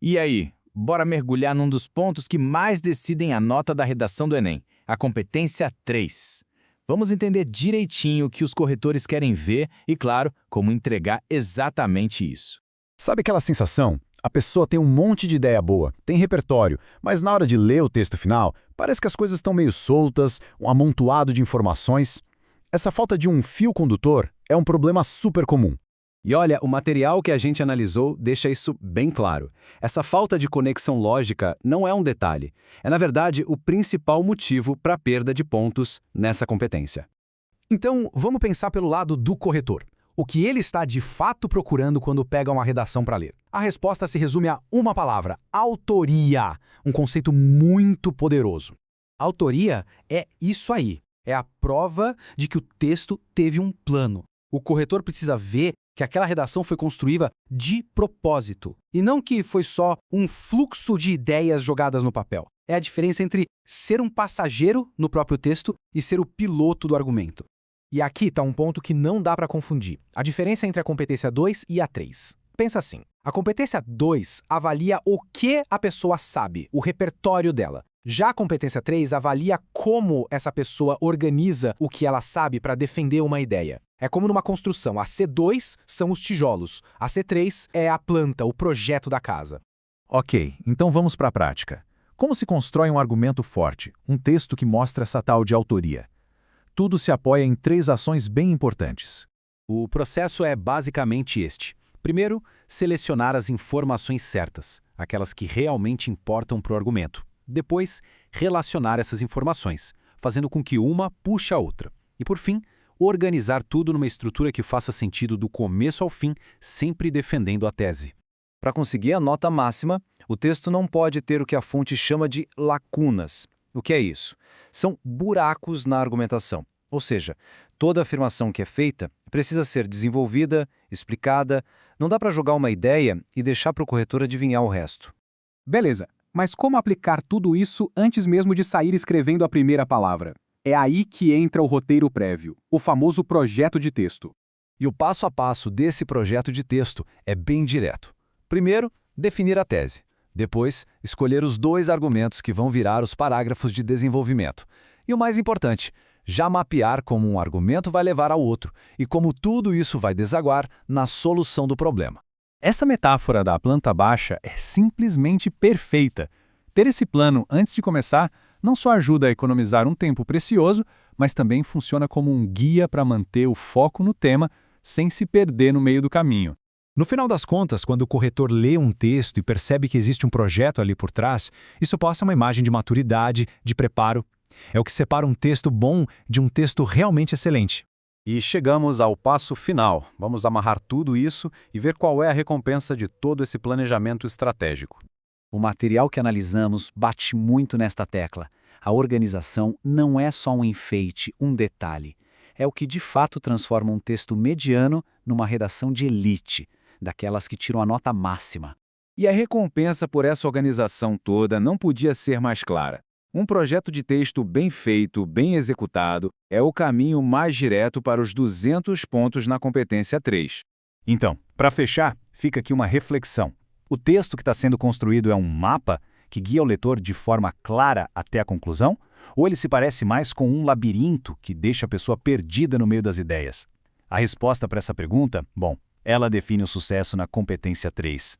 E aí, bora mergulhar num dos pontos que mais decidem a nota da redação do Enem, a competência 3. Vamos entender direitinho o que os corretores querem ver e, claro, como entregar exatamente isso. Sabe aquela sensação? A pessoa tem um monte de ideia boa, tem repertório, mas na hora de ler o texto final, parece que as coisas estão meio soltas, um amontoado de informações. Essa falta de um fio condutor é um problema super comum. E olha, o material que a gente analisou deixa isso bem claro. Essa falta de conexão lógica não é um detalhe. É, na verdade, o principal motivo para a perda de pontos nessa competência. Então, vamos pensar pelo lado do corretor. O que ele está de fato procurando quando pega uma redação para ler? A resposta se resume a uma palavra: autoria. Um conceito muito poderoso. Autoria é isso aí. É a prova de que o texto teve um plano. O corretor precisa ver que aquela redação foi construída de propósito, e não que foi só um fluxo de ideias jogadas no papel. É a diferença entre ser um passageiro no próprio texto e ser o piloto do argumento. E aqui está um ponto que não dá para confundir. A diferença entre a competência 2 e a 3. Pensa assim, a competência 2 avalia o que a pessoa sabe, o repertório dela. Já a competência 3 avalia como essa pessoa organiza o que ela sabe para defender uma ideia. É como numa construção, a C2 são os tijolos, a C3 é a planta, o projeto da casa. Ok, então vamos para a prática. Como se constrói um argumento forte, um texto que mostra essa tal de autoria? Tudo se apoia em 3 ações bem importantes. O processo é basicamente este. Primeiro, selecionar as informações certas, aquelas que realmente importam para o argumento. Depois, relacionar essas informações, fazendo com que uma puxe a outra. E por fim, organizar tudo numa estrutura que faça sentido do começo ao fim, sempre defendendo a tese. Para conseguir a nota máxima, o texto não pode ter o que a fonte chama de lacunas. O que é isso? São buracos na argumentação. Ou seja, toda afirmação que é feita precisa ser desenvolvida, explicada, não dá para jogar uma ideia e deixar para o corretor adivinhar o resto. Beleza, mas como aplicar tudo isso antes mesmo de sair escrevendo a primeira palavra? É aí que entra o roteiro prévio, o famoso projeto de texto. E o passo a passo desse projeto de texto é bem direto. Primeiro, definir a tese. Depois, escolher os 2 argumentos que vão virar os parágrafos de desenvolvimento. E o mais importante, já mapear como um argumento vai levar ao outro e como tudo isso vai desaguar na solução do problema. Essa metáfora da planta baixa é simplesmente perfeita. Ter esse plano antes de começar não só ajuda a economizar um tempo precioso, mas também funciona como um guia para manter o foco no tema sem se perder no meio do caminho. No final das contas, quando o corretor lê um texto e percebe que existe um projeto ali por trás, isso passa uma imagem de maturidade, de preparo. É o que separa um texto bom de um texto realmente excelente. E chegamos ao passo final. Vamos amarrar tudo isso e ver qual é a recompensa de todo esse planejamento estratégico. O material que analisamos bate muito nesta tecla. A organização não é só um enfeite, um detalhe. É o que de fato transforma um texto mediano numa redação de elite, daquelas que tiram a nota máxima. E a recompensa por essa organização toda não podia ser mais clara. Um projeto de texto bem feito, bem executado, é o caminho mais direto para os 200 pontos na competência 3. Então, para fechar, fica aqui uma reflexão. O texto que está sendo construído é um mapa que guia o leitor de forma clara até a conclusão? Ou ele se parece mais com um labirinto que deixa a pessoa perdida no meio das ideias? A resposta para essa pergunta, bom, ela define o sucesso na competência 3.